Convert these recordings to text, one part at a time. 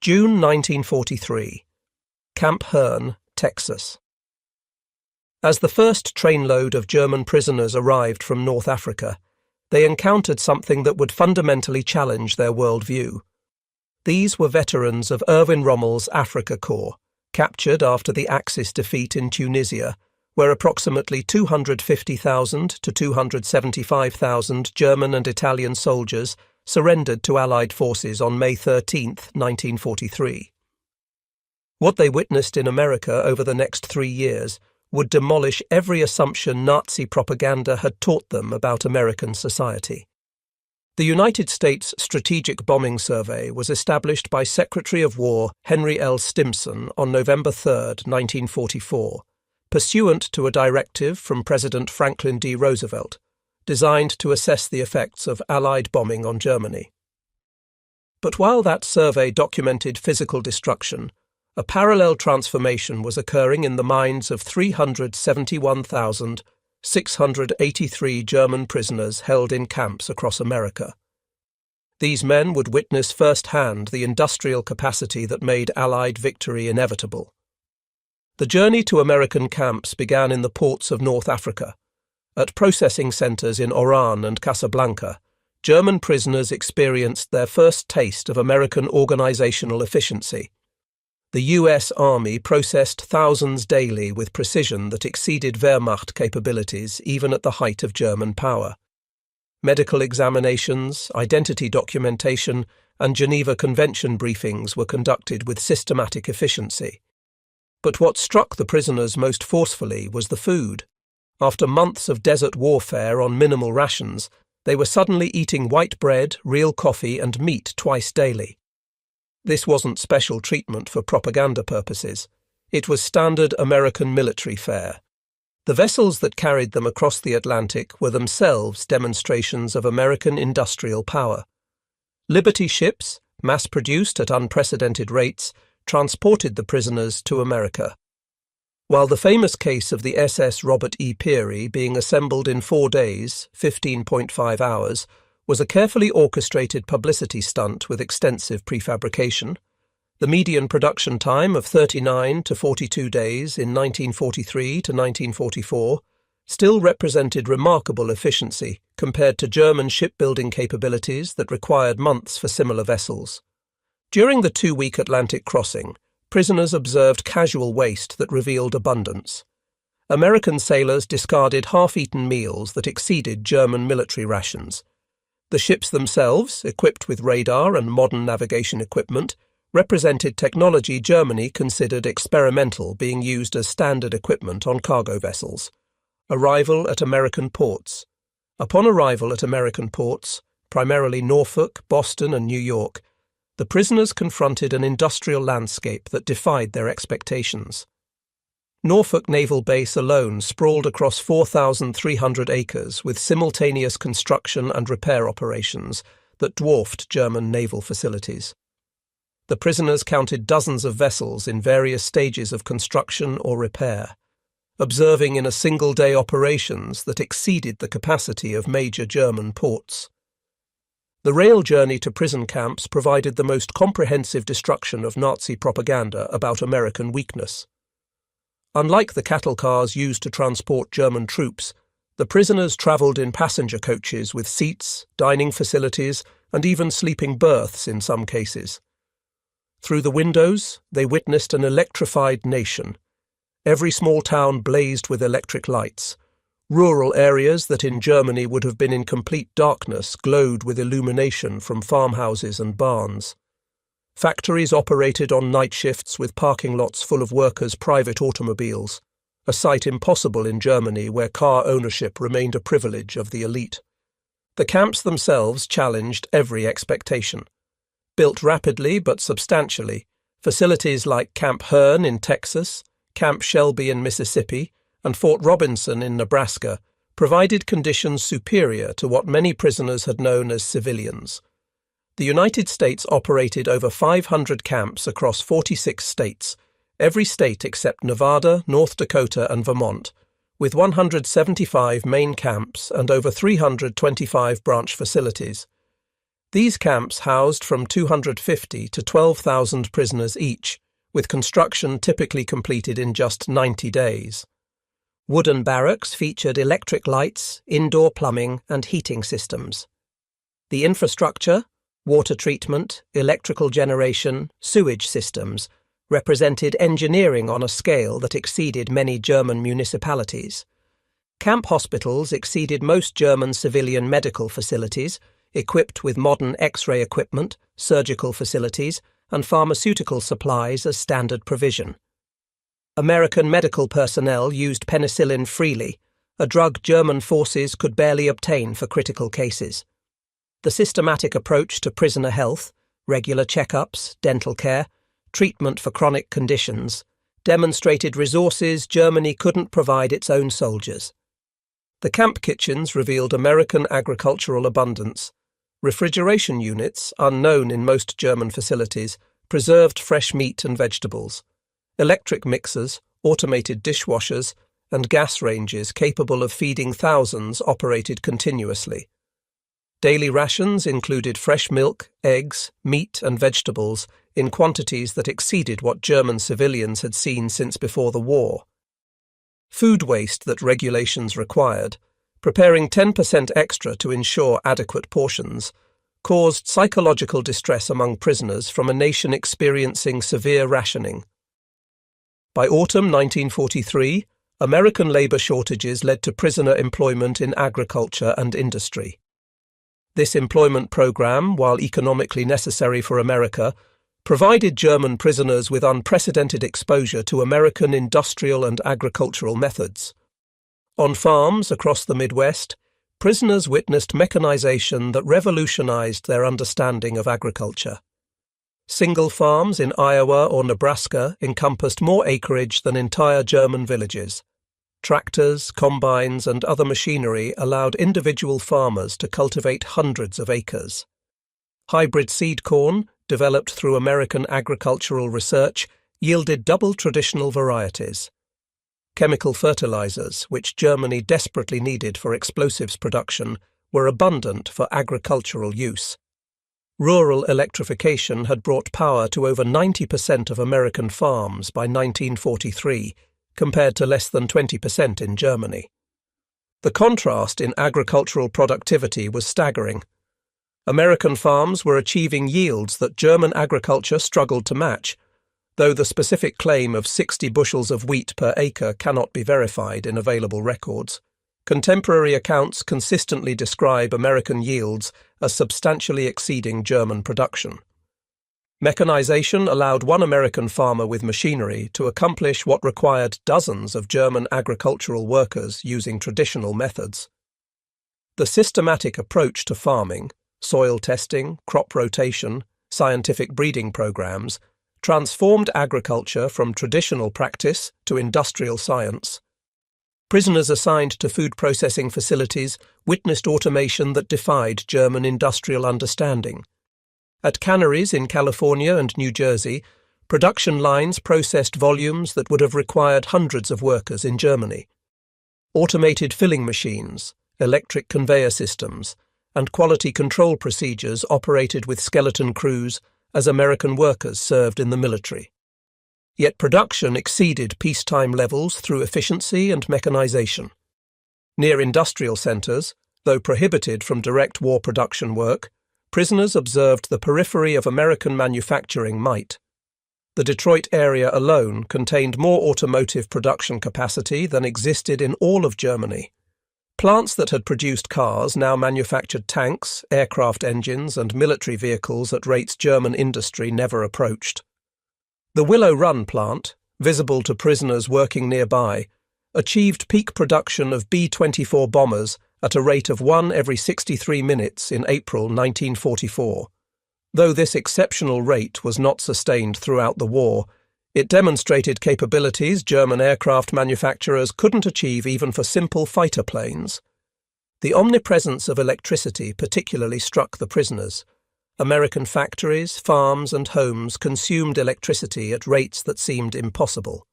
June 1943. Camp Hearn, Texas. As the first trainload of German prisoners arrived from North Africa, they encountered something that would fundamentally challenge their worldview. These were veterans of Erwin Rommel's Afrika Korps, captured after the Axis defeat in Tunisia, where approximately 250,000 to 275,000 German and Italian soldiers surrendered to Allied forces on May 13, 1943. What they witnessed in America over the next 3 years would demolish every assumption Nazi propaganda had taught them about American society. The United States Strategic Bombing Survey was established by Secretary of War Henry L. Stimson on November 3, 1944, pursuant to a directive from President Franklin D. Roosevelt, designed to assess the effects of Allied bombing on Germany. But while that survey documented physical destruction, a parallel transformation was occurring in the minds of 371,683 German prisoners held in camps across America. These men would witness firsthand the industrial capacity that made Allied victory inevitable. The journey to American camps began in the ports of North Africa. At processing centres in Oran and Casablanca, German prisoners experienced their first taste of American organisational efficiency. The US Army processed thousands daily with precision that exceeded Wehrmacht capabilities even at the height of German power. Medical examinations, identity documentation, and Geneva Convention briefings were conducted with systematic efficiency. But what struck the prisoners most forcefully was the food. After months of desert warfare on minimal rations, they were suddenly eating white bread, real coffee, and meat twice daily. This wasn't special treatment for propaganda purposes. It was standard American military fare. The vessels that carried them across the Atlantic were themselves demonstrations of American industrial power. Liberty ships, mass-produced at unprecedented rates, transported the prisoners to America. While the famous case of the SS Robert E. Peary being assembled in 4 days, 15.5 hours, was a carefully orchestrated publicity stunt with extensive prefabrication, the median production time of 39 to 42 days in 1943 to 1944 still represented remarkable efficiency compared to German shipbuilding capabilities that required months for similar vessels. During the 2-week Atlantic crossing, prisoners observed casual waste that revealed abundance. American sailors discarded half-eaten meals that exceeded German military rations. The ships themselves, equipped with radar and modern navigation equipment, represented technology Germany considered experimental being used as standard equipment on cargo vessels. Arrival at American ports. Upon arrival at American ports, primarily Norfolk, Boston, and New York, the prisoners confronted an industrial landscape that defied their expectations. Norfolk Naval Base alone sprawled across 4,300 acres with simultaneous construction and repair operations that dwarfed German naval facilities. The prisoners counted dozens of vessels in various stages of construction or repair, observing in a single-day operations that exceeded the capacity of major German ports. The rail journey to prison camps provided the most comprehensive destruction of Nazi propaganda about American weakness. Unlike the cattle cars used to transport German troops, the prisoners travelled in passenger coaches with seats, dining facilities, and even sleeping berths in some cases. Through the windows, they witnessed an electrified nation. Every small town blazed with electric lights. Rural areas that in Germany would have been in complete darkness glowed with illumination from farmhouses and barns. Factories operated on night shifts with parking lots full of workers' private automobiles, a sight impossible in Germany where car ownership remained a privilege of the elite. The camps themselves challenged every expectation. Built rapidly but substantially, facilities like Camp Hearn in Texas, Camp Shelby in Mississippi, and Fort Robinson in Nebraska provided conditions superior to what many prisoners had known as civilians. The United States operated over 500 camps across 46 states, every state except Nevada, North Dakota, and Vermont, with 175 main camps and over 325 branch facilities. These camps housed from 250 to 12,000 prisoners each, with construction typically completed in just 90 days. Wooden barracks featured electric lights, indoor plumbing, and heating systems. The infrastructure, water treatment, electrical generation, sewage systems, represented engineering on a scale that exceeded many German municipalities. Camp hospitals exceeded most German civilian medical facilities, equipped with modern X-ray equipment, surgical facilities, and pharmaceutical supplies as standard provision. American medical personnel used penicillin freely, a drug German forces could barely obtain for critical cases. The systematic approach to prisoner health, regular checkups, dental care, treatment for chronic conditions, demonstrated resources Germany couldn't provide its own soldiers. The camp kitchens revealed American agricultural abundance. Refrigeration units, unknown in most German facilities, preserved fresh meat and vegetables. Electric mixers, automated dishwashers, and gas ranges capable of feeding thousands operated continuously. Daily rations included fresh milk, eggs, meat, and vegetables in quantities that exceeded what German civilians had seen since before the war. Food waste that regulations required, preparing 10% extra to ensure adequate portions, caused psychological distress among prisoners from a nation experiencing severe rationing. By autumn 1943, American labor shortages led to prisoner employment in agriculture and industry. This employment program, while economically necessary for America, provided German prisoners with unprecedented exposure to American industrial and agricultural methods. On farms across the Midwest, prisoners witnessed mechanization that revolutionized their understanding of agriculture. Single farms in Iowa or Nebraska encompassed more acreage than entire German villages. Tractors, combines, and other machinery allowed individual farmers to cultivate hundreds of acres. Hybrid seed corn, developed through American agricultural research, yielded double traditional varieties. Chemical fertilizers, which Germany desperately needed for explosives production, were abundant for agricultural use. Rural electrification had brought power to over 90% of American farms by 1943, compared to less than 20% in Germany. The contrast in agricultural productivity was staggering. American farms were achieving yields that German agriculture struggled to match, though the specific claim of 60 bushels of wheat per acre cannot be verified in available records. Contemporary accounts consistently describe American yields as substantially exceeding German production. Mechanization allowed one American farmer with machinery to accomplish what required dozens of German agricultural workers using traditional methods. The systematic approach to farming, soil testing, crop rotation, scientific breeding programs, transformed agriculture from traditional practice to industrial science. Prisoners assigned to food processing facilities witnessed automation that defied German industrial understanding. At canneries in California and New Jersey, production lines processed volumes that would have required hundreds of workers in Germany. Automated filling machines, electric conveyor systems, and quality control procedures operated with skeleton crews as American workers served in the military. Yet production exceeded peacetime levels through efficiency and mechanization. Near industrial centers, though prohibited from direct war production work, prisoners observed the periphery of American manufacturing might. The Detroit area alone contained more automotive production capacity than existed in all of Germany. Plants that had produced cars now manufactured tanks, aircraft engines, and military vehicles at rates German industry never approached. The Willow Run plant, visible to prisoners working nearby, achieved peak production of B-24 bombers at a rate of 1 every 63 minutes in April 1944. Though this exceptional rate was not sustained throughout the war, it demonstrated capabilities German aircraft manufacturers couldn't achieve even for simple fighter planes. The omnipresence of electricity particularly struck the prisoners. American factories, farms, and homes consumed electricity at rates that seemed impossible.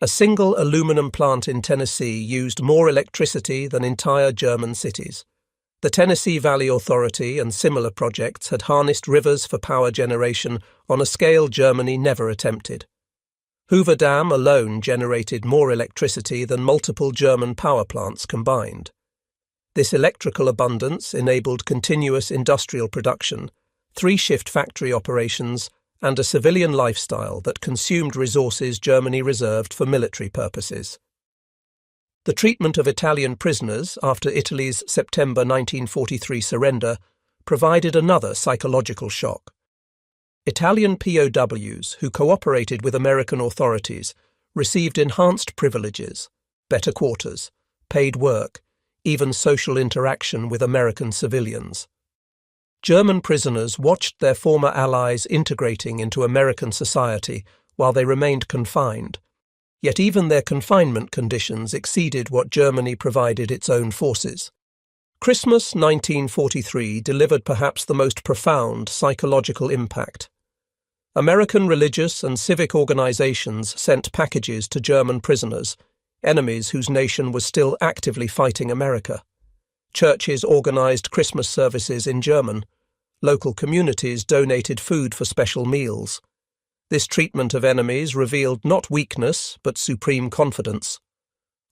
A single aluminum plant in Tennessee used more electricity than entire German cities. The Tennessee Valley Authority and similar projects had harnessed rivers for power generation on a scale Germany never attempted. Hoover Dam alone generated more electricity than multiple German power plants combined. This electrical abundance enabled continuous industrial production, three-shift factory operations, and a civilian lifestyle that consumed resources Germany reserved for military purposes. The treatment of Italian prisoners after Italy's September 1943 surrender provided another psychological shock. Italian POWs who cooperated with American authorities received enhanced privileges, better quarters, paid work, even social interaction with American civilians. German prisoners watched their former allies integrating into American society while they remained confined. Yet even their confinement conditions exceeded what Germany provided its own forces. Christmas 1943 delivered perhaps the most profound psychological impact. American religious and civic organizations sent packages to German prisoners, enemies whose nation was still actively fighting America. Churches organized Christmas services in German. Local communities donated food for special meals. This treatment of enemies revealed not weakness, but supreme confidence.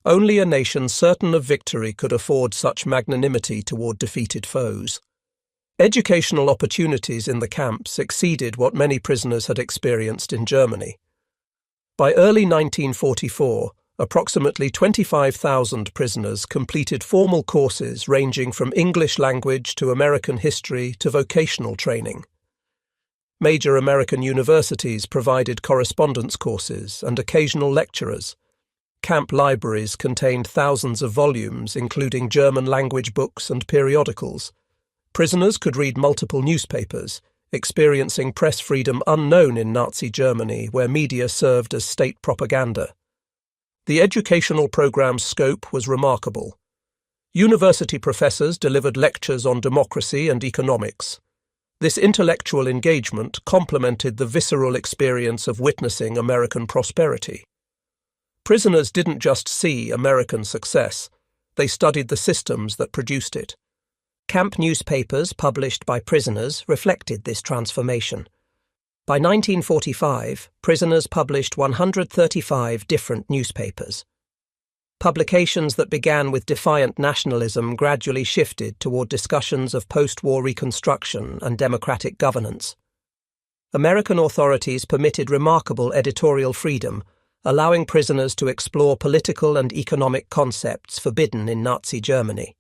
Only a nation certain of victory could afford such magnanimity toward defeated foes. Educational opportunities in the camps exceeded what many prisoners had experienced in Germany. By early 1944, approximately 25,000 prisoners completed formal courses ranging from English language to American history to vocational training. Major American universities provided correspondence courses and occasional lecturers. Camp libraries contained thousands of volumes, including German language books and periodicals. Prisoners could read multiple newspapers, experiencing press freedom unknown in Nazi Germany, where media served as state propaganda. The educational program's scope was remarkable. University professors delivered lectures on democracy and economics. This intellectual engagement complemented the visceral experience of witnessing American prosperity. Prisoners didn't just see American success, they studied the systems that produced it. Camp newspapers published by prisoners reflected this transformation. By 1945, prisoners published 135 different newspapers. Publications that began with defiant nationalism gradually shifted toward discussions of post-war reconstruction and democratic governance. American authorities permitted remarkable editorial freedom, allowing prisoners to explore political and economic concepts forbidden in Nazi Germany.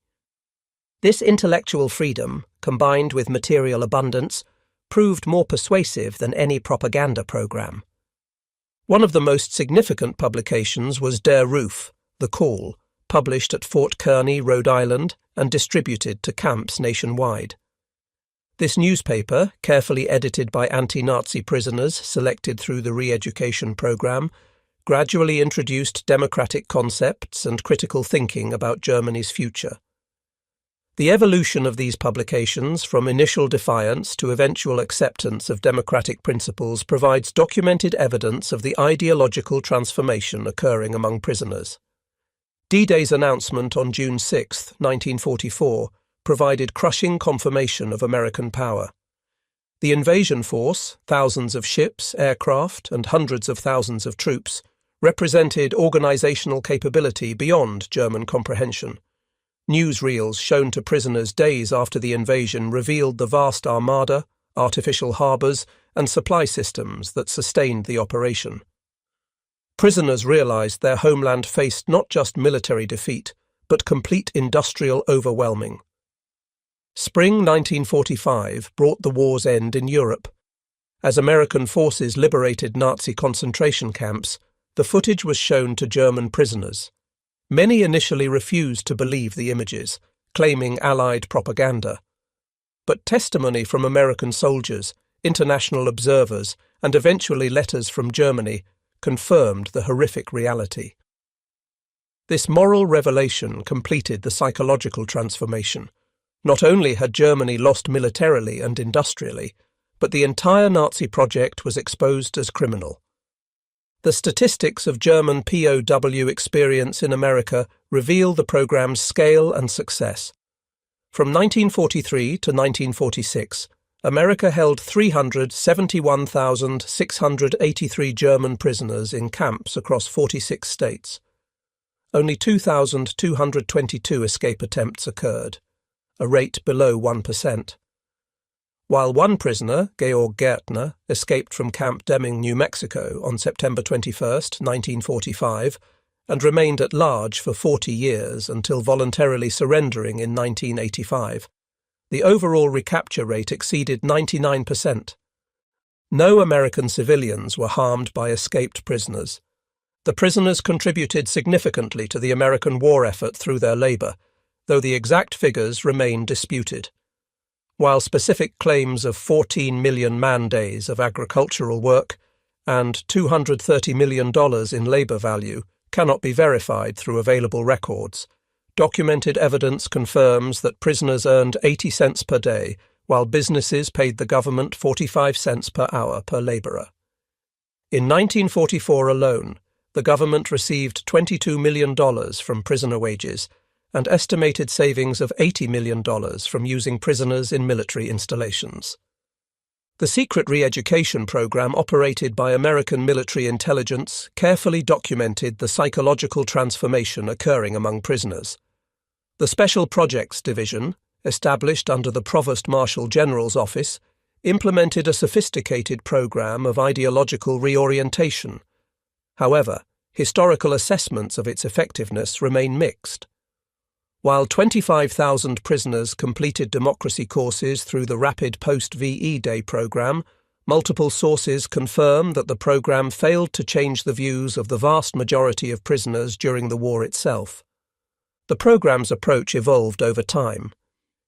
This intellectual freedom, combined with material abundance, proved more persuasive than any propaganda program. One of the most significant publications was Der Ruf, The Call, published at Fort Kearny, Rhode Island, and distributed to camps nationwide. This newspaper, carefully edited by anti-Nazi prisoners selected through the re-education program, gradually introduced democratic concepts and critical thinking about Germany's future. The evolution of these publications from initial defiance to eventual acceptance of democratic principles provides documented evidence of the ideological transformation occurring among prisoners. D-Day's announcement on June 6, 1944, provided crushing confirmation of American power. The invasion force, thousands of ships, aircraft, and hundreds of thousands of troops, represented organizational capability beyond German comprehension. Newsreels shown to prisoners days after the invasion revealed the vast armada, artificial harbours, and supply systems that sustained the operation. Prisoners realized their homeland faced not just military defeat, but complete industrial overwhelming. Spring 1945 brought the war's end in Europe. As American forces liberated Nazi concentration camps, the footage was shown to German prisoners. Many initially refused to believe the images, claiming Allied propaganda. But testimony from American soldiers, international observers, and eventually letters from Germany confirmed the horrific reality. This moral revelation completed the psychological transformation. Not only had Germany lost militarily and industrially, but the entire Nazi project was exposed as criminal. The statistics of German POW experience in America reveal the program's scale and success. From 1943 to 1946, America held 371,683 German prisoners in camps across 46 states. Only 2,222 escape attempts occurred, a rate below 1%. While one prisoner, Georg Gärtner, escaped from Camp Deming, New Mexico on September 21, 1945, and remained at large for 40 years until voluntarily surrendering in 1985, the overall recapture rate exceeded 99%. No American civilians were harmed by escaped prisoners. The prisoners contributed significantly to the American war effort through their labor, though the exact figures remain disputed. While specific claims of 14 million man-days of agricultural work and $230 million in labor value cannot be verified through available records, documented evidence confirms that prisoners earned 80 cents per day, while businesses paid the government 45 cents per hour per laborer. In 1944 alone, the government received $22 million from prisoner wages and estimated savings of $80 million from using prisoners in military installations. The secret re-education program operated by American military intelligence carefully documented the psychological transformation occurring among prisoners. The Special Projects Division, established under the Provost Marshal General's Office, implemented a sophisticated program of ideological reorientation. However, historical assessments of its effectiveness remain mixed. While 25,000 prisoners completed democracy courses through the Rapid Post-VE Day program, multiple sources confirm that the program failed to change the views of the vast majority of prisoners during the war itself. The program's approach evolved over time,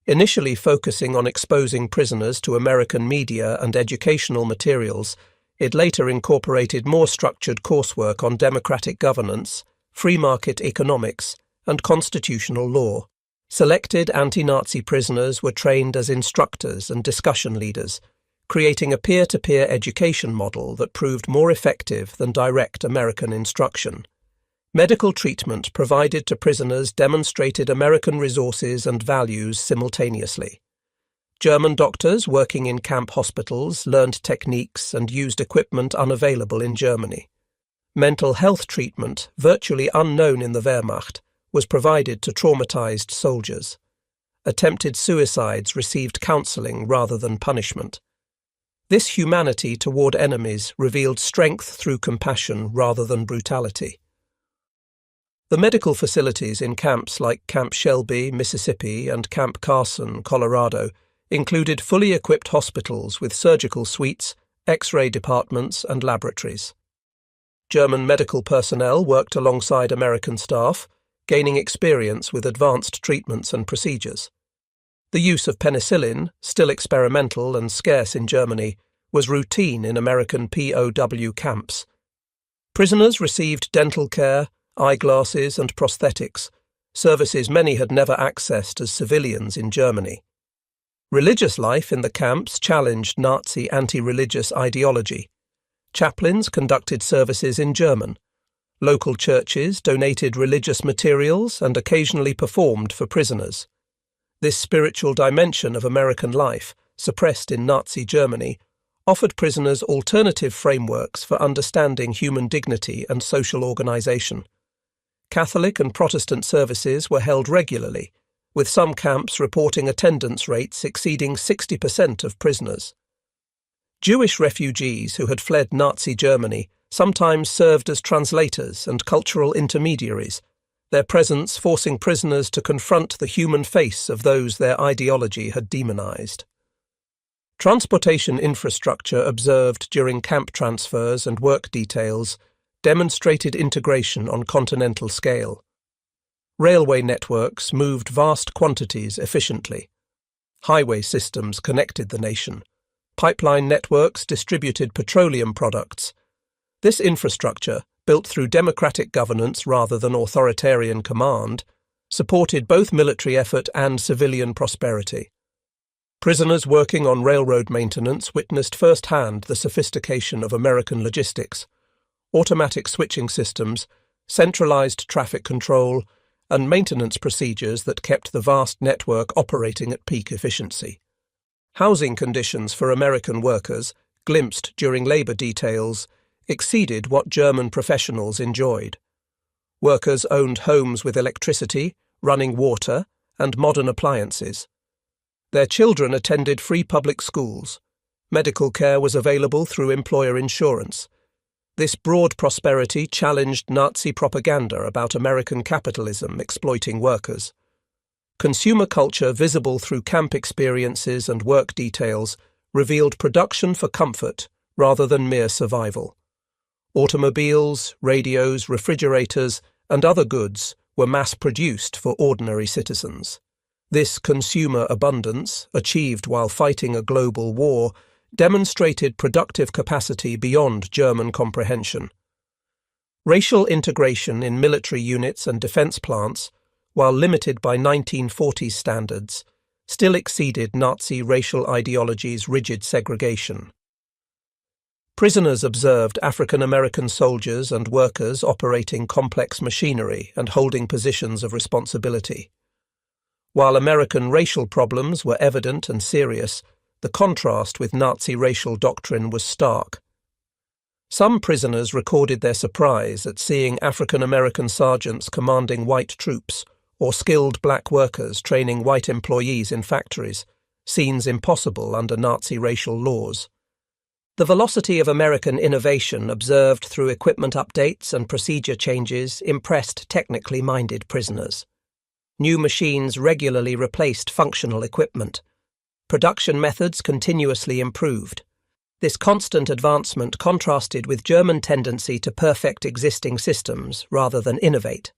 initially focusing on exposing prisoners to American media and educational materials. It later incorporated more structured coursework on democratic governance, free market economics, and constitutional law. Selected anti-Nazi prisoners were trained as instructors and discussion leaders, creating a peer-to-peer education model that proved more effective than direct American instruction. Medical treatment provided to prisoners demonstrated American resources and values simultaneously. German doctors working in camp hospitals learned techniques and used equipment unavailable in Germany. Mental health treatment, virtually unknown in the Wehrmacht, was provided to traumatized soldiers. Attempted suicides received counseling rather than punishment. This humanity toward enemies revealed strength through compassion rather than brutality. The medical facilities in camps like Camp Shelby, Mississippi, and Camp Carson, Colorado, included fully equipped hospitals with surgical suites, X-ray departments, and laboratories. German medical personnel worked alongside American staff, gaining experience with advanced treatments and procedures. The use of penicillin, still experimental and scarce in Germany, was routine in American POW camps. Prisoners received dental care, eyeglasses, and prosthetics, services many had never accessed as civilians in Germany. Religious life in the camps challenged Nazi anti-religious ideology. Chaplains conducted services in German. Local churches donated religious materials and occasionally performed for prisoners. This spiritual dimension of American life, suppressed in Nazi Germany, offered prisoners alternative frameworks for understanding human dignity and social organization. Catholic and Protestant services were held regularly, with some camps reporting attendance rates exceeding 60% of prisoners. Jewish refugees who had fled Nazi Germany sometimes served as translators and cultural intermediaries, their presence forcing prisoners to confront the human face of those their ideology had demonized. Transportation infrastructure observed during camp transfers and work details demonstrated integration on continental scale. Railway networks moved vast quantities efficiently. Highway systems connected the nation. Pipeline networks distributed petroleum products. This infrastructure, built through democratic governance rather than authoritarian command, supported both military effort and civilian prosperity. Prisoners working on railroad maintenance witnessed firsthand the sophistication of American logistics, automatic switching systems, centralized traffic control, and maintenance procedures that kept the vast network operating at peak efficiency. Housing conditions for American workers, glimpsed during labour details, exceeded what German professionals enjoyed. Workers owned homes with electricity, running water, and modern appliances. Their children attended free public schools. Medical care was available through employer insurance. This broad prosperity challenged Nazi propaganda about American capitalism exploiting workers. Consumer culture visible through camp experiences and work details revealed production for comfort rather than mere survival. Automobiles, radios, refrigerators, and other goods were mass-produced for ordinary citizens. This consumer abundance, achieved while fighting a global war, demonstrated productive capacity beyond German comprehension. Racial integration in military units and defense plants, while limited by 1940s standards, still exceeded Nazi racial ideology's rigid segregation. Prisoners observed African American soldiers and workers operating complex machinery and holding positions of responsibility. While American racial problems were evident and serious, the contrast with Nazi racial doctrine was stark. Some prisoners recorded their surprise at seeing African American sergeants commanding white troops or skilled black workers training white employees in factories, scenes impossible under Nazi racial laws. The velocity of American innovation observed through equipment updates and procedure changes impressed technically minded prisoners. New machines regularly replaced functional equipment. Production methods continuously improved. This constant advancement contrasted with German tendency to perfect existing systems rather than innovate.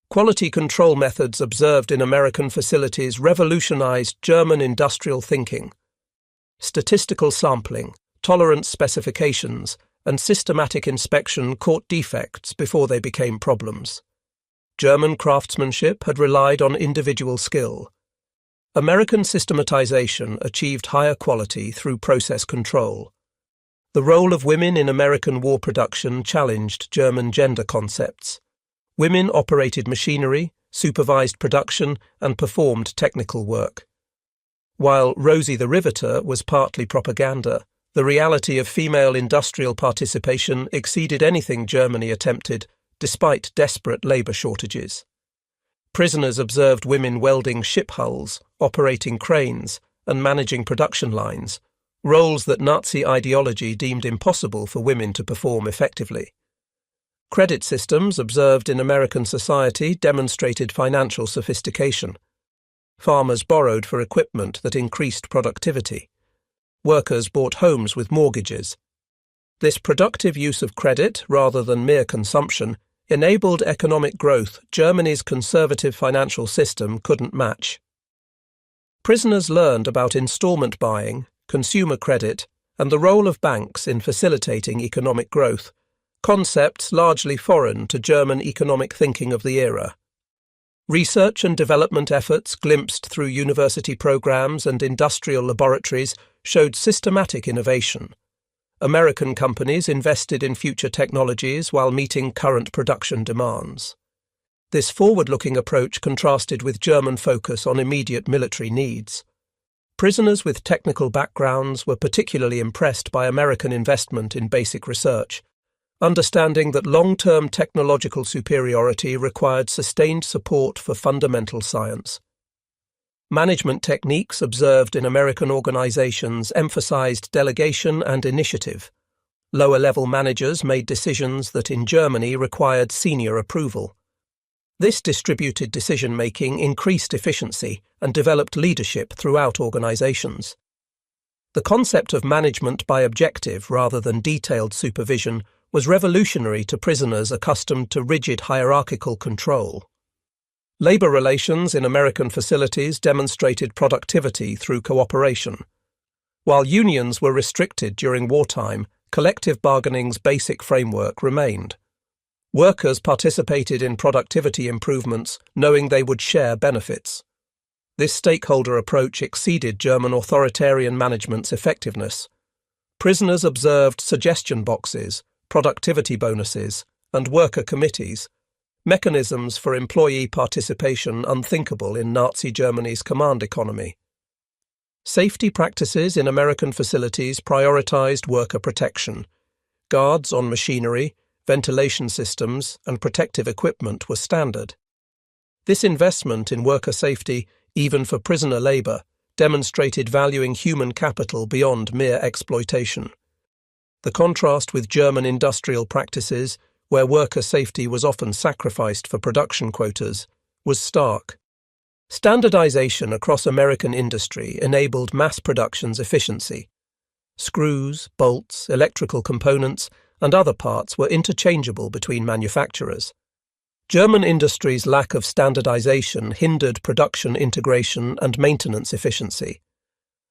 Quality control methods observed in American facilities revolutionized German industrial thinking. Statistical sampling, tolerance specifications, and systematic inspection caught defects before they became problems. German craftsmanship had relied on individual skill. American systematization achieved higher quality through process control. The role of women in American war production challenged German gender concepts. Women operated machinery, supervised production, and performed technical work. While Rosie the Riveter was partly propaganda, the reality of female industrial participation exceeded anything Germany attempted, despite desperate labour shortages. Prisoners observed women welding ship hulls, operating cranes, and managing production lines, roles that Nazi ideology deemed impossible for women to perform effectively. Credit systems observed in American society demonstrated financial sophistication. Farmers borrowed for equipment that increased productivity. Workers bought homes with mortgages. This productive use of credit, rather than mere consumption, enabled economic growth Germany's conservative financial system couldn't match. Prisoners learned about installment buying, consumer credit, and the role of banks in facilitating economic growth, concepts largely foreign to German economic thinking of the era. Research and development efforts glimpsed through university programs and industrial laboratories showed systematic innovation. American companies invested in future technologies while meeting current production demands. This forward-looking approach contrasted with German focus on immediate military needs. Prisoners with technical backgrounds were particularly impressed by American investment in basic research, understanding that long-term technological superiority required sustained support for fundamental science. Management techniques observed in American organizations emphasized delegation and initiative. Lower-level managers made decisions that in Germany required senior approval. This distributed decision-making increased efficiency and developed leadership throughout organizations. The concept of management by objective rather than detailed supervision was revolutionary to prisoners accustomed to rigid hierarchical control. Labor relations in American facilities demonstrated productivity through cooperation. While unions were restricted during wartime, collective bargaining's basic framework remained. Workers participated in productivity improvements, knowing they would share benefits. This stakeholder approach exceeded German authoritarian management's effectiveness. Prisoners observed suggestion boxes, productivity bonuses, and worker committees. mechanisms for employee participation unthinkable in Nazi Germany's command economy. Safety practices in American facilities prioritized worker protection. Guards on machinery, ventilation systems, and protective equipment were standard. This investment in worker safety, even for prisoner labor, demonstrated valuing human capital beyond mere exploitation. The contrast with German industrial practices, where worker safety was often sacrificed for production quotas, was stark. Standardization across American industry enabled mass production's efficiency. Screws, bolts, electrical components, and other parts were interchangeable between manufacturers. German industry's lack of standardization hindered production integration and maintenance efficiency.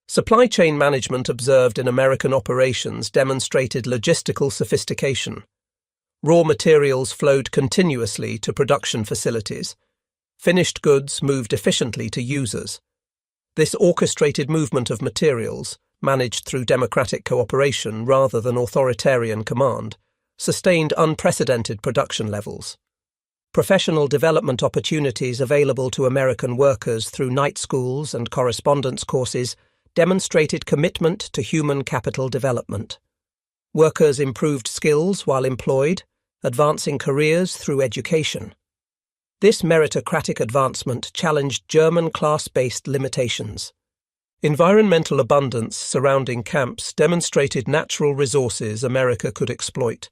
Supply chain management observed in American operations demonstrated logistical sophistication. Raw materials flowed continuously to production facilities. Finished goods moved efficiently to users. This orchestrated movement of materials, managed through democratic cooperation rather than authoritarian command, sustained unprecedented production levels. Professional development opportunities available to American workers through night schools and correspondence courses demonstrated commitment to human capital development. Workers improved skills while employed, advancing careers through education. This meritocratic advancement challenged German class-based limitations. Environmental abundance surrounding camps demonstrated natural resources America could exploit.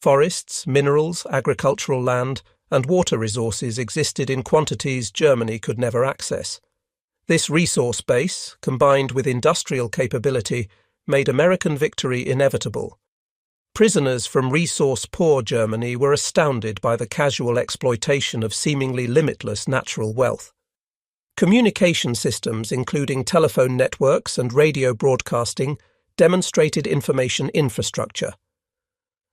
Forests, minerals, agricultural land, and water resources existed in quantities Germany could never access. This resource base, combined with industrial capability, made American victory inevitable. Prisoners from resource-poor Germany were astounded by the casual exploitation of seemingly limitless natural wealth. Communication systems, including telephone networks and radio broadcasting, demonstrated information infrastructure.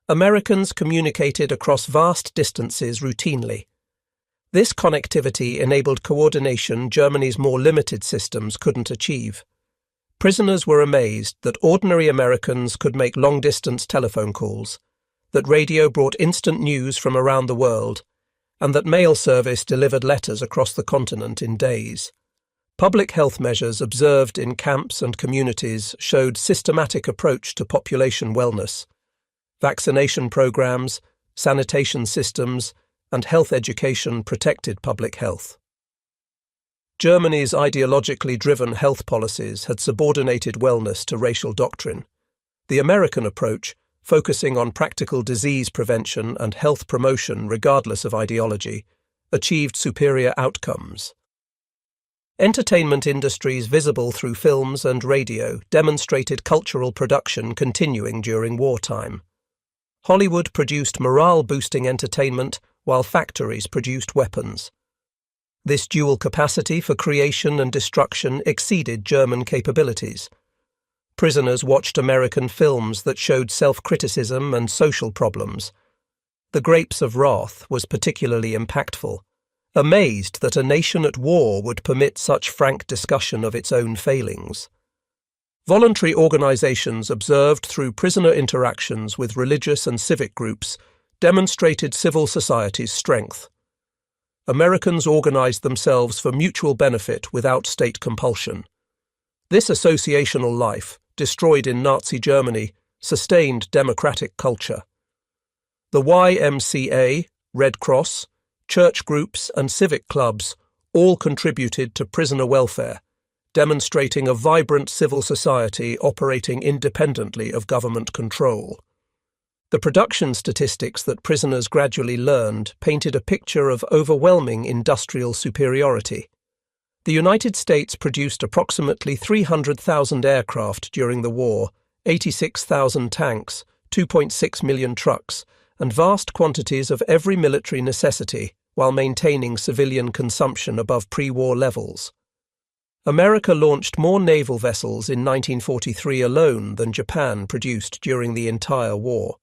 Americans communicated across vast distances routinely. This connectivity enabled coordination Germany's more limited systems couldn't achieve. Prisoners were amazed that ordinary Americans could make long-distance telephone calls, that radio brought instant news from around the world, and that mail service delivered letters across the continent in days. Public health measures observed in camps and communities showed systematic approach to population wellness. Vaccination programs, sanitation systems, and health education protected public health. Germany's ideologically driven health policies had subordinated wellness to racial doctrine. The American approach, focusing on practical disease prevention and health promotion regardless of ideology, achieved superior outcomes. Entertainment industries visible through films and radio demonstrated cultural production continuing during wartime. Hollywood produced morale-boosting entertainment while factories produced weapons. This dual capacity for creation and destruction exceeded German capabilities. Prisoners watched American films that showed self-criticism and social problems. The Grapes of Wrath was particularly impactful, amazed that a nation at war would permit such frank discussion of its own failings. Voluntary organizations observed through prisoner interactions with religious and civic groups demonstrated civil society's strength. Americans organized themselves for mutual benefit without state compulsion. This associational life, destroyed in Nazi Germany, sustained democratic culture. The YMCA, Red Cross, church groups and civic clubs all contributed to prisoner welfare, demonstrating a vibrant civil society operating independently of government control. The production statistics that prisoners gradually learned painted a picture of overwhelming industrial superiority. The United States produced approximately 300,000 aircraft during the war, 86,000 tanks, 2.6 million trucks, and vast quantities of every military necessity while maintaining civilian consumption above pre-war levels. America launched more naval vessels in 1943 alone than Japan produced during the entire war.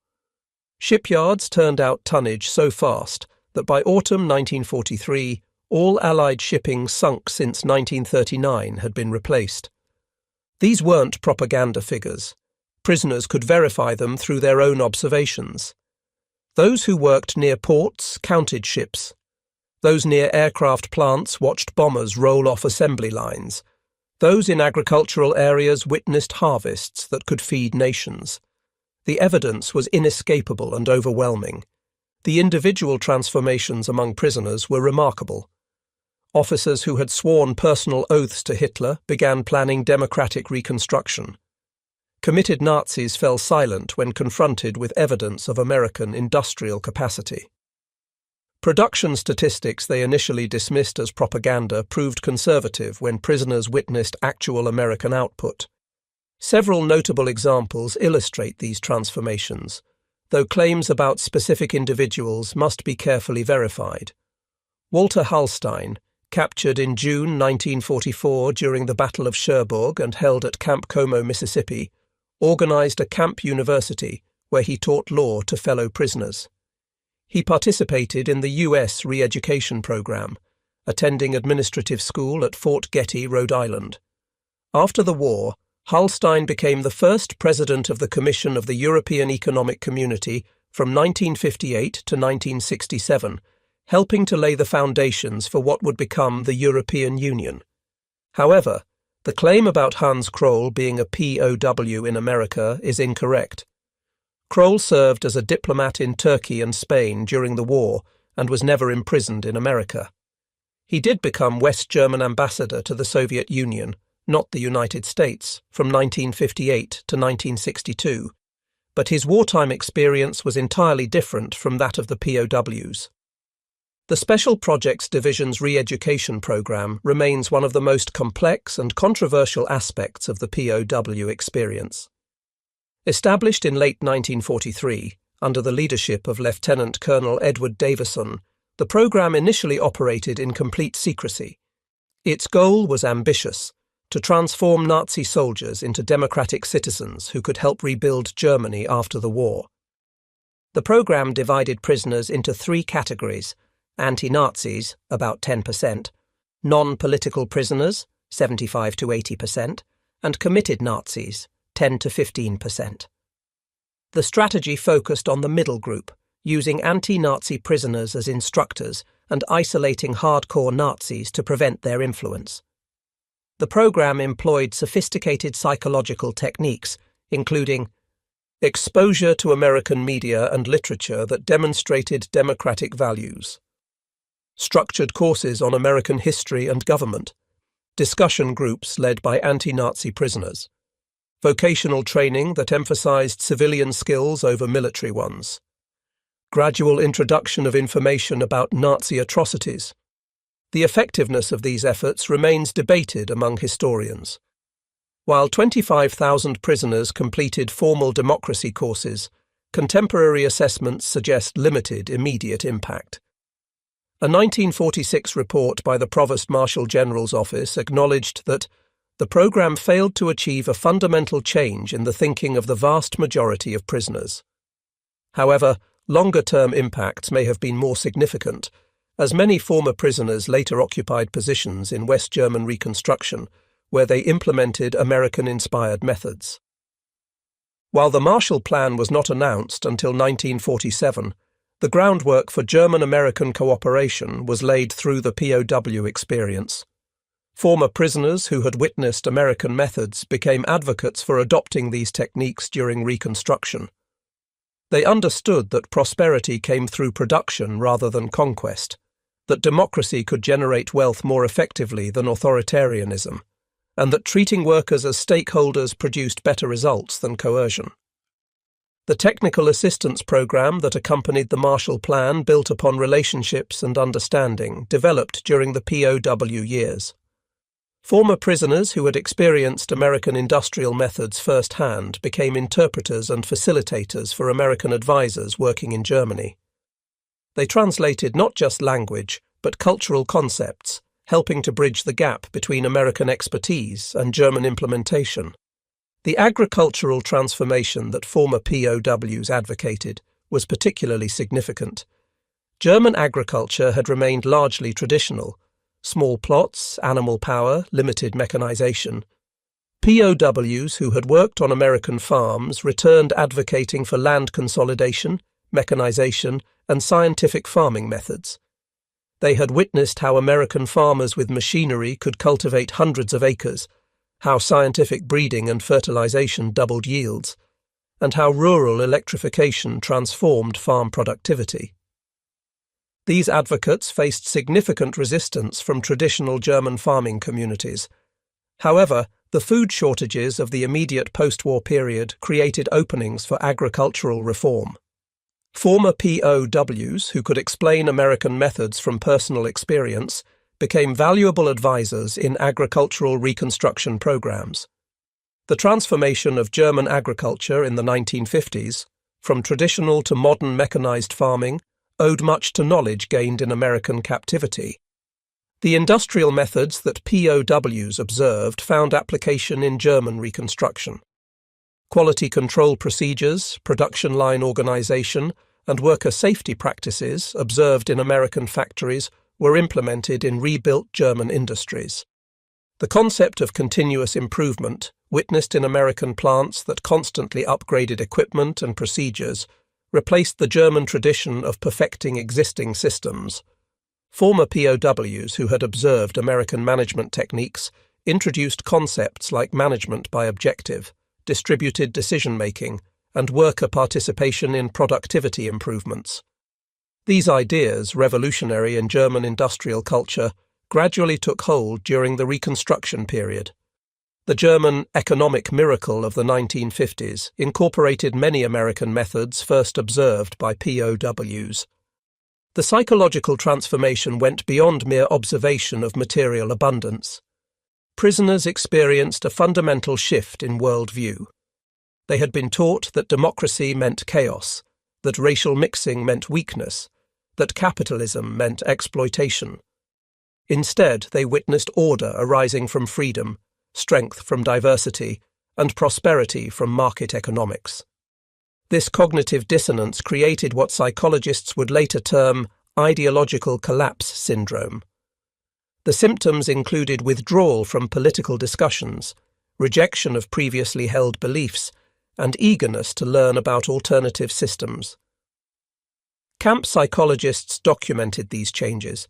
Shipyards turned out tonnage so fast that by autumn 1943, all Allied shipping sunk since 1939 had been replaced. These weren't propaganda figures. Prisoners could verify them through their own observations. Those who worked near ports counted ships. Those near aircraft plants watched bombers roll off assembly lines. Those in agricultural areas witnessed harvests that could feed nations. The evidence was inescapable and overwhelming. The individual transformations among prisoners were remarkable. Officers who had sworn personal oaths to Hitler began planning democratic reconstruction. Committed Nazis fell silent when confronted with evidence of American industrial capacity. Production statistics they initially dismissed as propaganda proved conservative when prisoners witnessed actual American output. Several notable examples illustrate these transformations, though claims about specific individuals must be carefully verified. Walter Hallstein, captured in June 1944 during the Battle of Cherbourg and held at Camp Como, Mississippi, organized a camp university where he taught law to fellow prisoners. He participated in the U.S. re-education program, attending administrative school at Fort Getty, Rhode Island. After the war, Hallstein became the first president of the Commission of the European Economic Community from 1958 to 1967, helping to lay the foundations for what would become the European Union. However, the claim about Hans Kroll being a POW in America is incorrect. Kroll served as a diplomat in Turkey and Spain during the war and was never imprisoned in America. He did become West German ambassador to the Soviet Union, not the United States, from 1958 to 1962, but his wartime experience was entirely different from that of the POWs. The Special Projects Division's re-education program remains one of the most complex and controversial aspects of the POW experience. Established in late 1943, under the leadership of Lieutenant Colonel Edward Davison, the program initially operated in complete secrecy. Its goal was ambitious: to transform Nazi soldiers into democratic citizens who could help rebuild Germany after the war. The program divided prisoners into three categories: anti-Nazis, about 10%, non-political prisoners, 75 to 80%, and committed Nazis, 10 to 15%. The strategy focused on the middle group, using anti-Nazi prisoners as instructors and isolating hardcore Nazis to prevent their influence. The program employed sophisticated psychological techniques, including exposure to American media and literature that demonstrated democratic values, structured courses on American history and government, discussion groups led by anti-Nazi prisoners, vocational training that emphasized civilian skills over military ones, gradual introduction of information about Nazi atrocities. The effectiveness of these efforts remains debated among historians. While 25,000 prisoners completed formal democracy courses, contemporary assessments suggest limited immediate impact. A 1946 report by the Provost Marshal General's Office acknowledged that the program failed to achieve a fundamental change in the thinking of the vast majority of prisoners. However, longer-term impacts may have been more significant, as many former prisoners later occupied positions in West German Reconstruction, where they implemented American-inspired methods. While the Marshall Plan was not announced until 1947, the groundwork for German-American cooperation was laid through the POW experience. Former prisoners who had witnessed American methods became advocates for adopting these techniques during Reconstruction. They understood that prosperity came through production rather than conquest, that democracy could generate wealth more effectively than authoritarianism, and that treating workers as stakeholders produced better results than coercion. The technical assistance program that accompanied the Marshall Plan built upon relationships and understanding developed during the POW years. Former prisoners who had experienced American industrial methods firsthand became interpreters and facilitators for American advisors working in Germany. They translated not just language, but cultural concepts, helping to bridge the gap between American expertise and German implementation. The agricultural transformation that former POWs advocated was particularly significant. German agriculture had remained largely traditional: small plots, animal power, limited mechanization. POWs who had worked on American farms returned advocating for land consolidation, mechanization, and scientific farming methods. They had witnessed how American farmers with machinery could cultivate hundreds of acres, how scientific breeding and fertilization doubled yields, and how rural electrification transformed farm productivity. These advocates faced significant resistance from traditional German farming communities. However, the food shortages of the immediate post-war period created openings for agricultural reform. Former POWs, who could explain American methods from personal experience, became valuable advisors in agricultural reconstruction programs. The transformation of German agriculture in the 1950s, from traditional to modern mechanized farming, owed much to knowledge gained in American captivity. The industrial methods that POWs observed found application in German reconstruction. Quality control procedures, production line organization, and worker safety practices observed in American factories were implemented in rebuilt German industries. The concept of continuous improvement, witnessed in American plants that constantly upgraded equipment and procedures, replaced the German tradition of perfecting existing systems. Former POWs who had observed American management techniques introduced concepts like management by objective, distributed decision-making, and worker participation in productivity improvements. These ideas, revolutionary in German industrial culture, gradually took hold during the Reconstruction period. The German economic miracle of the 1950s incorporated many American methods first observed by POWs. The psychological transformation went beyond mere observation of material abundance. Prisoners experienced a fundamental shift in worldview. They had been taught that democracy meant chaos, that racial mixing meant weakness, that capitalism meant exploitation. Instead, they witnessed order arising from freedom, strength from diversity, and prosperity from market economics. This cognitive dissonance created what psychologists would later term ideological collapse syndrome. The symptoms included withdrawal from political discussions, rejection of previously held beliefs, and eagerness to learn about alternative systems. Camp psychologists documented these changes,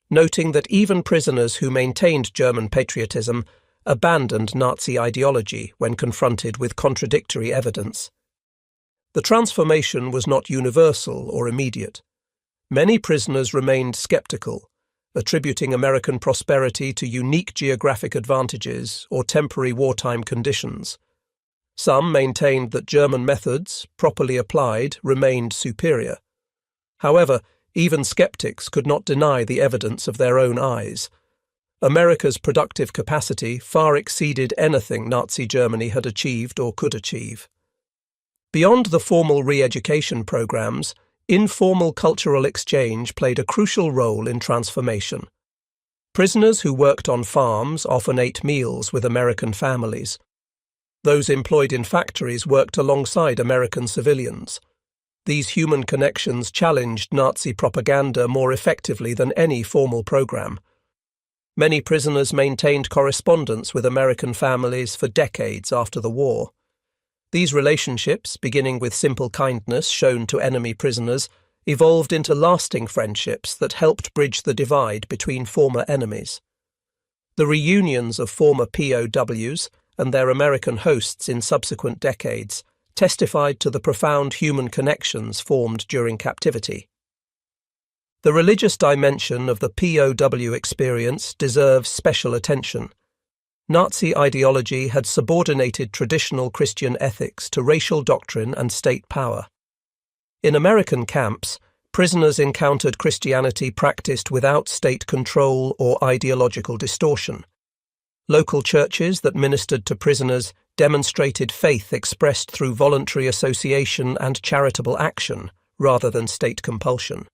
noting that even prisoners who maintained German patriotism abandoned Nazi ideology when confronted with contradictory evidence. The transformation was not universal or immediate. Many prisoners remained skeptical, attributing American prosperity to unique geographic advantages or temporary wartime conditions. Some maintained that German methods, properly applied, remained superior. However, even skeptics could not deny the evidence of their own eyes. America's productive capacity far exceeded anything Nazi Germany had achieved or could achieve. Beyond the formal re-education programs, informal cultural exchange played a crucial role in transformation. Prisoners who worked on farms often ate meals with American families. Those employed in factories worked alongside American civilians. These human connections challenged Nazi propaganda more effectively than any formal program. Many prisoners maintained correspondence with American families for decades after the war. These relationships, beginning with simple kindness shown to enemy prisoners, evolved into lasting friendships that helped bridge the divide between former enemies. The reunions of former POWs and their American hosts in subsequent decades testified to the profound human connections formed during captivity. The religious dimension of the POW experience deserves special attention. Nazi ideology had subordinated traditional Christian ethics to racial doctrine and state power. In American camps, prisoners encountered Christianity practiced without state control or ideological distortion. Local churches that ministered to prisoners demonstrated faith expressed through voluntary association and charitable action, rather than state compulsion.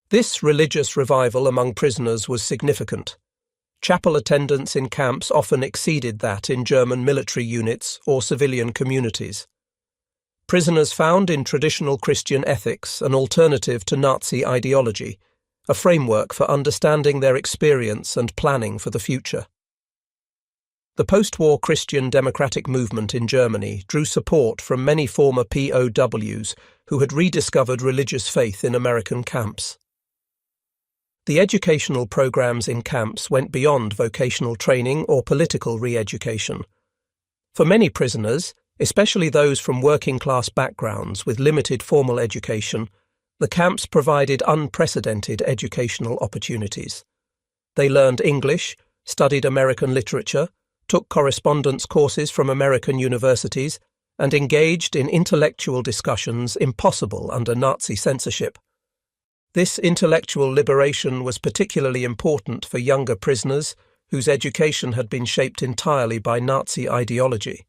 This religious revival among prisoners was significant. Chapel attendance in camps often exceeded that in German military units or civilian communities. Prisoners found in traditional Christian ethics an alternative to Nazi ideology, a framework for understanding their experience and planning for the future. The post-war Christian democratic movement in Germany drew support from many former POWs who had rediscovered religious faith in American camps. The educational programs in camps went beyond vocational training or political re-education. For many prisoners, especially those from working-class backgrounds with limited formal education, the camps provided unprecedented educational opportunities. They learned English, studied American literature, took correspondence courses from American universities, and engaged in intellectual discussions impossible under Nazi censorship. This intellectual liberation was particularly important for younger prisoners whose education had been shaped entirely by Nazi ideology.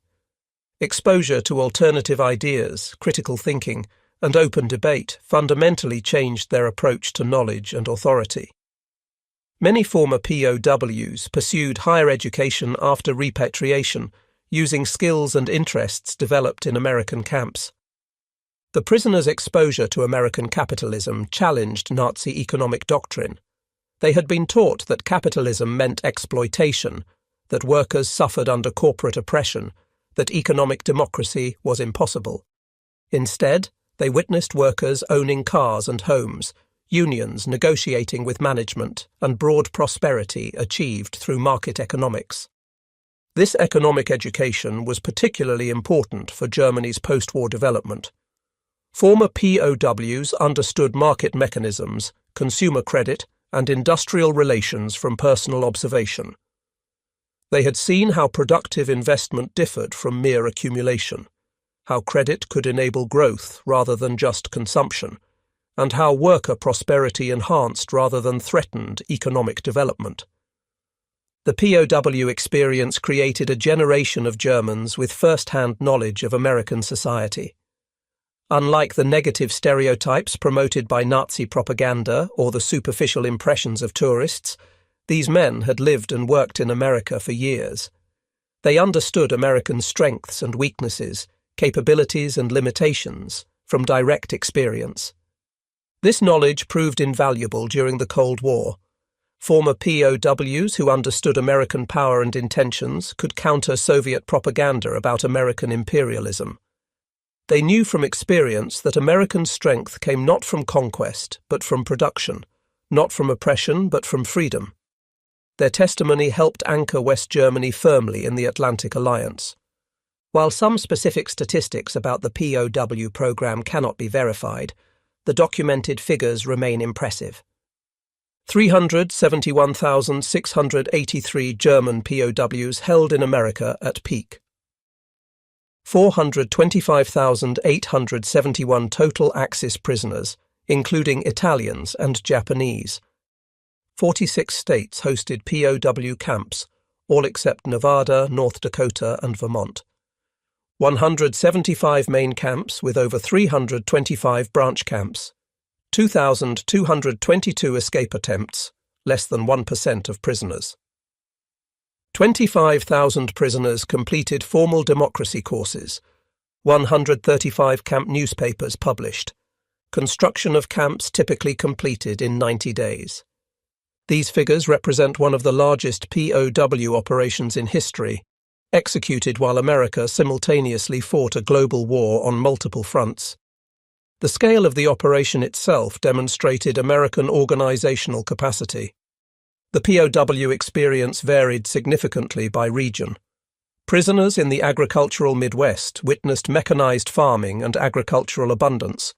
Exposure to alternative ideas, critical thinking, and open debate fundamentally changed their approach to knowledge and authority. Many former POWs pursued higher education after repatriation, using skills and interests developed in American camps. The prisoners' exposure to American capitalism challenged Nazi economic doctrine. They had been taught that capitalism meant exploitation, that workers suffered under corporate oppression, that economic democracy was impossible. Instead, they witnessed workers owning cars and homes, unions negotiating with management, and broad prosperity achieved through market economics. This economic education was particularly important for Germany's post-war development. Former POWs understood market mechanisms, consumer credit, and industrial relations from personal observation. They had seen how productive investment differed from mere accumulation, how credit could enable growth rather than just consumption, and how worker prosperity enhanced rather than threatened economic development. The POW experience created a generation of Germans with first-hand knowledge of American society. Unlike the negative stereotypes promoted by Nazi propaganda or the superficial impressions of tourists, these men had lived and worked in America for years. They understood American strengths and weaknesses, capabilities and limitations, from direct experience. This knowledge proved invaluable during the Cold War. Former POWs who understood American power and intentions could counter Soviet propaganda about American imperialism. They knew from experience that American strength came not from conquest, but from production, not from oppression, but from freedom. Their testimony helped anchor West Germany firmly in the Atlantic Alliance. While some specific statistics about the POW program cannot be verified, the documented figures remain impressive. 371,683 German POWs held in America at peak. 425,871 total Axis prisoners, including Italians and Japanese. 46 states hosted POW camps, all except Nevada, North Dakota, and Vermont. 175 main camps with over 325 branch camps. 2,222 escape attempts, less than 1% of prisoners. 25,000 prisoners completed formal democracy courses, 135 camp newspapers published, construction of camps typically completed in 90 days. These figures represent one of the largest POW operations in history, executed while America simultaneously fought a global war on multiple fronts. The scale of the operation itself demonstrated American organizational capacity. The POW experience varied significantly by region. Prisoners in the agricultural Midwest witnessed mechanized farming and agricultural abundance.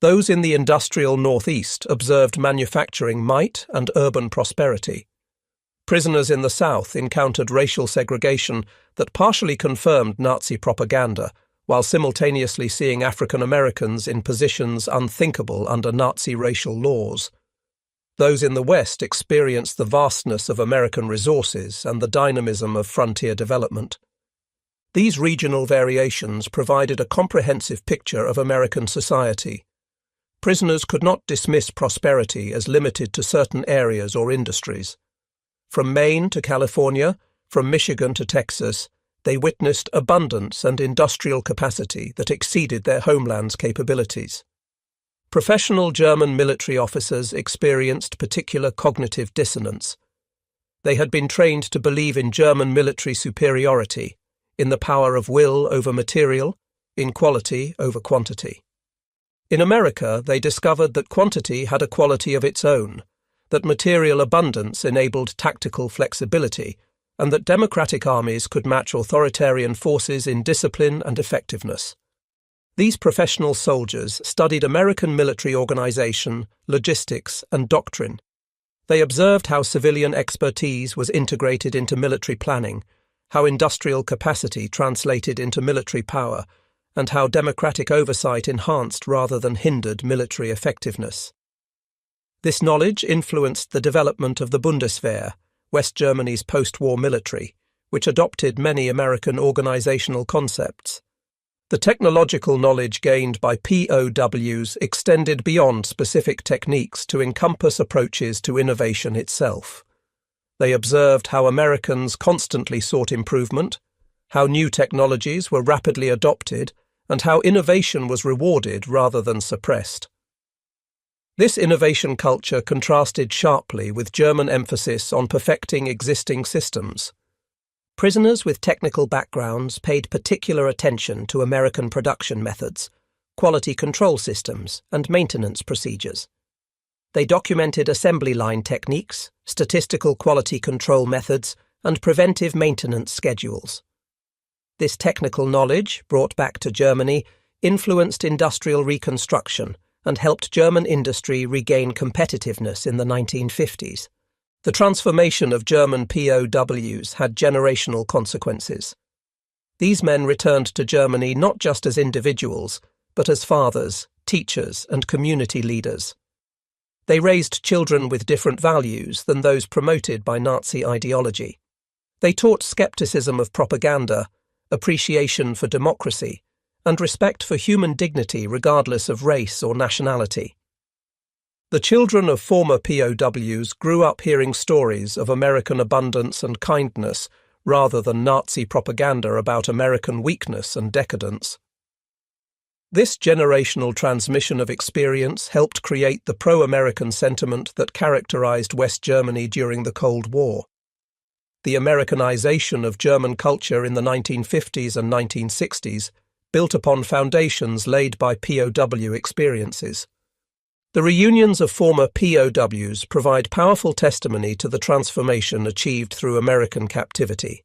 Those in the industrial Northeast observed manufacturing might and urban prosperity. Prisoners in the South encountered racial segregation that partially confirmed Nazi propaganda, while simultaneously seeing African Americans in positions unthinkable under Nazi racial laws. Those in the West experienced the vastness of American resources and the dynamism of frontier development. These regional variations provided a comprehensive picture of American society. Prisoners could not dismiss prosperity as limited to certain areas or industries. From Maine to California, from Michigan to Texas, they witnessed abundance and industrial capacity that exceeded their homeland's capabilities. Professional German military officers experienced particular cognitive dissonance. They had been trained to believe in German military superiority, in the power of will over material, in quality over quantity. In America, they discovered that quantity had a quality of its own, that material abundance enabled tactical flexibility, and that democratic armies could match authoritarian forces in discipline and effectiveness. These professional soldiers studied American military organization, logistics, and doctrine. They observed how civilian expertise was integrated into military planning, how industrial capacity translated into military power, and how democratic oversight enhanced rather than hindered military effectiveness. This knowledge influenced the development of the Bundeswehr, West Germany's post-war military, which adopted many American organizational concepts. The technological knowledge gained by POWs extended beyond specific techniques to encompass approaches to innovation itself. They observed how Americans constantly sought improvement, how new technologies were rapidly adopted, and how innovation was rewarded rather than suppressed. This innovation culture contrasted sharply with German emphasis on perfecting existing systems. Prisoners with technical backgrounds paid particular attention to American production methods, quality control systems, and maintenance procedures. They documented assembly line techniques, statistical quality control methods, and preventive maintenance schedules. This technical knowledge, brought back to Germany, influenced industrial reconstruction and helped German industry regain competitiveness in the 1950s. The transformation of German POWs had generational consequences. These men returned to Germany not just as individuals, but as fathers, teachers, and community leaders. They raised children with different values than those promoted by Nazi ideology. They taught skepticism of propaganda, appreciation for democracy, and respect for human dignity regardless of race or nationality. The children of former POWs grew up hearing stories of American abundance and kindness rather than Nazi propaganda about American weakness and decadence. This generational transmission of experience helped create the pro-American sentiment that characterized West Germany during the Cold War. The Americanization of German culture in the 1950s and 1960s built upon foundations laid by POW experiences. The reunions of former POWs provide powerful testimony to the transformation achieved through American captivity.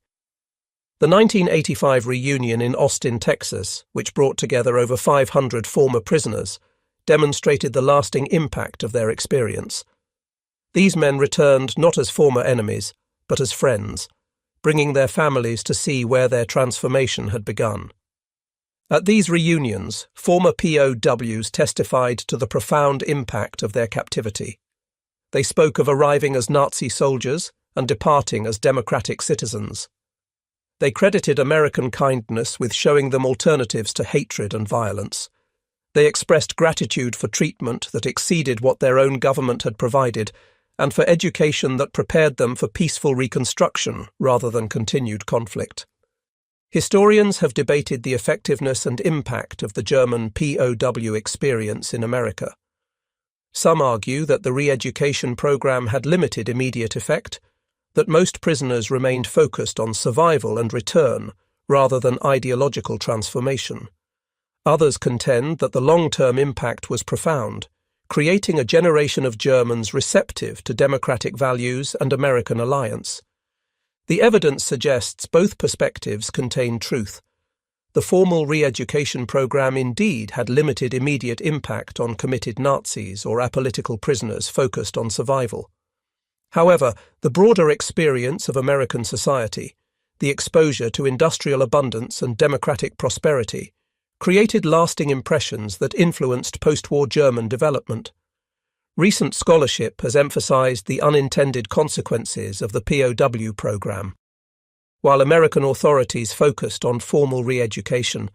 The 1985 reunion in Austin, Texas, which brought together over 500 former prisoners, demonstrated the lasting impact of their experience. These men returned not as former enemies, but as friends, bringing their families to see where their transformation had begun. At these reunions, former POWs testified to the profound impact of their captivity. They spoke of arriving as Nazi soldiers and departing as democratic citizens. They credited American kindness with showing them alternatives to hatred and violence. They expressed gratitude for treatment that exceeded what their own government had provided, and for education that prepared them for peaceful reconstruction rather than continued conflict. Historians have debated the effectiveness and impact of the German POW experience in America. Some argue that the re-education program had limited immediate effect, that most prisoners remained focused on survival and return rather than ideological transformation. Others contend that the long-term impact was profound, creating a generation of Germans receptive to democratic values and American alliance. The evidence suggests both perspectives contain truth. The formal re-education program indeed had limited immediate impact on committed Nazis or apolitical prisoners focused on survival. However, the broader experience of American society, the exposure to industrial abundance and democratic prosperity, created lasting impressions that influenced post-war German development. Recent scholarship has emphasized the unintended consequences of the POW program. While American authorities focused on formal re-education,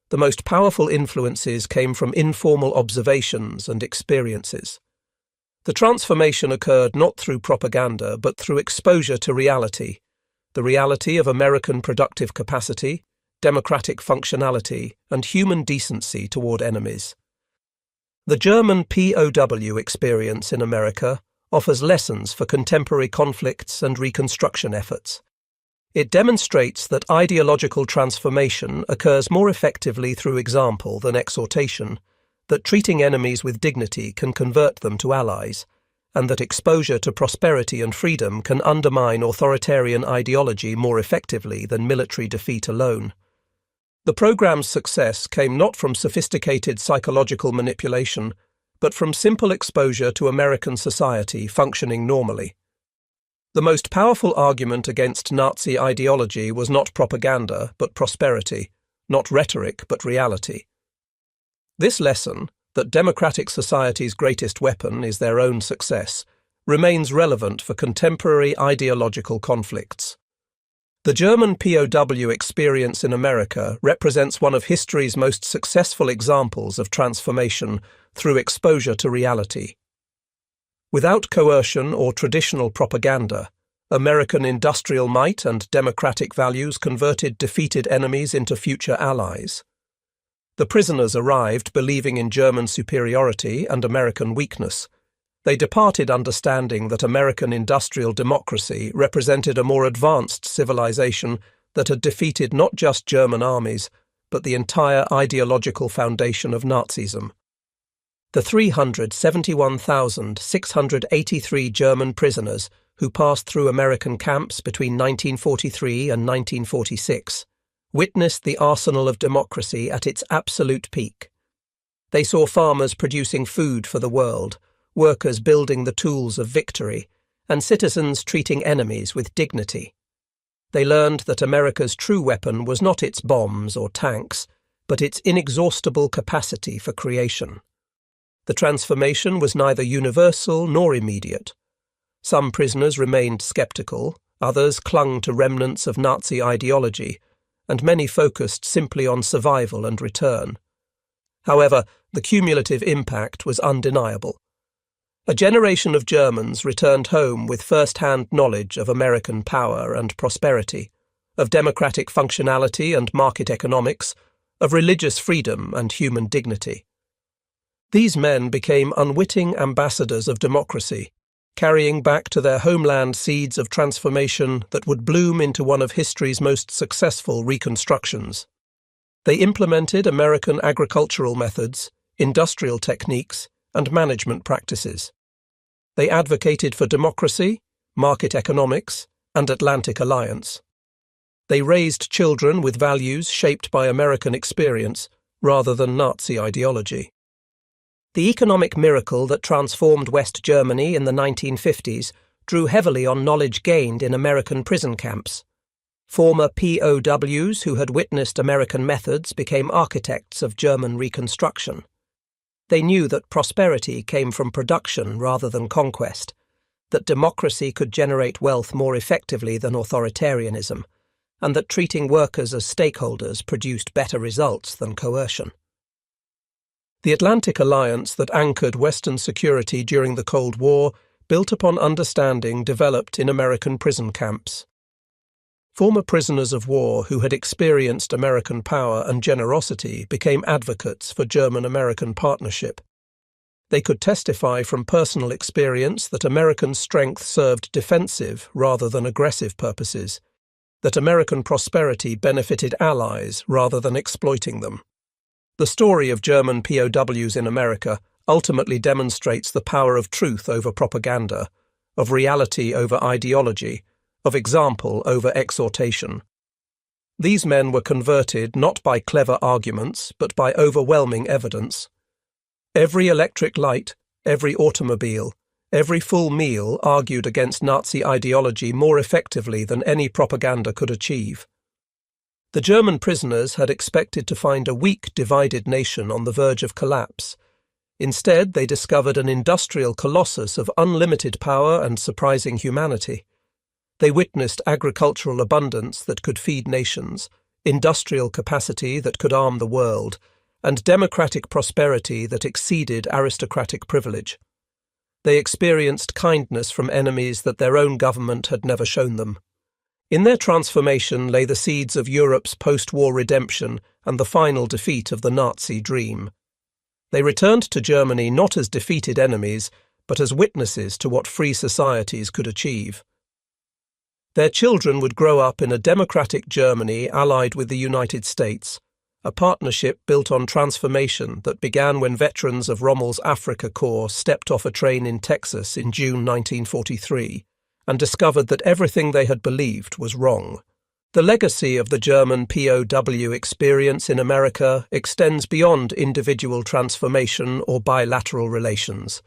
the most powerful influences came from informal observations and experiences. The transformation occurred not through propaganda but through exposure to reality, the reality of American productive capacity, democratic functionality, and human decency toward enemies. The German POW experience in America offers lessons for contemporary conflicts and reconstruction efforts. It demonstrates that ideological transformation occurs more effectively through example than exhortation, that treating enemies with dignity can convert them to allies, and that exposure to prosperity and freedom can undermine authoritarian ideology more effectively than military defeat alone. The program's success came not from sophisticated psychological manipulation, but from simple exposure to American society functioning normally. The most powerful argument against Nazi ideology was not propaganda, but prosperity, not rhetoric, but reality. This lesson, that democratic society's greatest weapon is their own success, remains relevant for contemporary ideological conflicts. The German POW experience in America represents one of history's most successful examples of transformation through exposure to reality. Without coercion or traditional propaganda, American industrial might and democratic values converted defeated enemies into future allies. The prisoners arrived believing in German superiority and American weakness. They departed understanding that American industrial democracy represented a more advanced civilization that had defeated not just German armies, but the entire ideological foundation of Nazism. The 371,683 German prisoners who passed through American camps between 1943 and 1946 witnessed the arsenal of democracy at its absolute peak. They saw farmers producing food for the world, workers building the tools of victory, and citizens treating enemies with dignity. They learned that America's true weapon was not its bombs or tanks, but its inexhaustible capacity for creation. The transformation was neither universal nor immediate. Some prisoners remained skeptical, others clung to remnants of Nazi ideology, and many focused simply on survival and return. However, the cumulative impact was undeniable. A generation of Germans returned home with first-hand knowledge of American power and prosperity, of democratic functionality and market economics, of religious freedom and human dignity. These men became unwitting ambassadors of democracy, carrying back to their homeland seeds of transformation that would bloom into one of history's most successful reconstructions. They implemented American agricultural methods, industrial techniques, and management practices. They advocated for democracy, market economics, and Atlantic alliance. They raised children with values shaped by American experience rather than Nazi ideology. The economic miracle that transformed West Germany in the 1950s drew heavily on knowledge gained in American prison camps. Former POWs who had witnessed American methods became architects of German reconstruction. They knew that prosperity came from production rather than conquest, that democracy could generate wealth more effectively than authoritarianism, and that treating workers as stakeholders produced better results than coercion. The Atlantic alliance that anchored Western security during the Cold War built upon understanding developed in American prison camps. Former prisoners of war who had experienced American power and generosity became advocates for German-American partnership. They could testify from personal experience that American strength served defensive rather than aggressive purposes, that American prosperity benefited allies rather than exploiting them. The story of German POWs in America ultimately demonstrates the power of truth over propaganda, of reality over ideology, of example over exhortation. These men were converted not by clever arguments, but by overwhelming evidence. Every electric light, every automobile, every full meal argued against Nazi ideology more effectively than any propaganda could achieve. The German prisoners had expected to find a weak, divided nation on the verge of collapse. Instead, they discovered an industrial colossus of unlimited power and surprising humanity. They witnessed agricultural abundance that could feed nations, industrial capacity that could arm the world, and democratic prosperity that exceeded aristocratic privilege. They experienced kindness from enemies that their own government had never shown them. In their transformation lay the seeds of Europe's post-war redemption and the final defeat of the Nazi dream. They returned to Germany not as defeated enemies, but as witnesses to what free societies could achieve. Their children would grow up in a democratic Germany allied with the United States, a partnership built on transformation that began when veterans of Rommel's Africa Corps stepped off a train in Texas in June 1943 and discovered that everything they had believed was wrong. The legacy of the German POW experience in America extends beyond individual transformation or bilateral relations.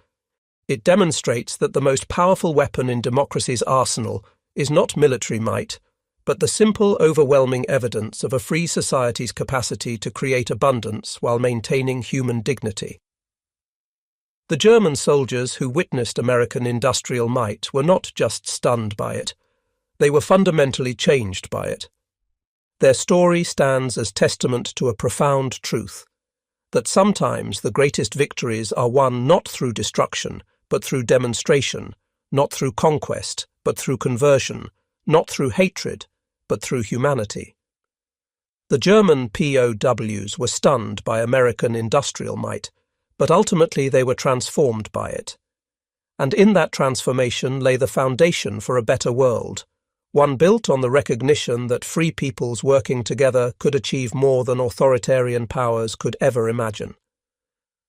It demonstrates that the most powerful weapon in democracy's arsenal is not military might, but the simple, overwhelming evidence of a free society's capacity to create abundance while maintaining human dignity. The German soldiers who witnessed American industrial might were not just stunned by it, they were fundamentally changed by it. Their story stands as testament to a profound truth, that sometimes the greatest victories are won not through destruction, but through demonstration, not through conquest, but through conversion, not through hatred, but through humanity. The German POWs were stunned by American industrial might, but ultimately they were transformed by it. And in that transformation lay the foundation for a better world, one built on the recognition that free peoples working together could achieve more than authoritarian powers could ever imagine.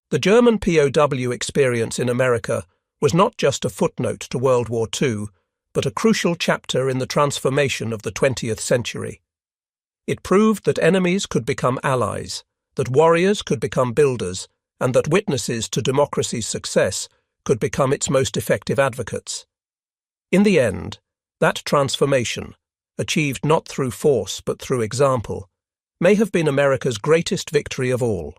The German POW experience in America was not just a footnote to World War II, but a crucial chapter in the transformation of the 20th century. It proved that enemies could become allies, that warriors could become builders, and that witnesses to democracy's success could become its most effective advocates. In the end, that transformation, achieved not through force but through example, may have been America's greatest victory of all.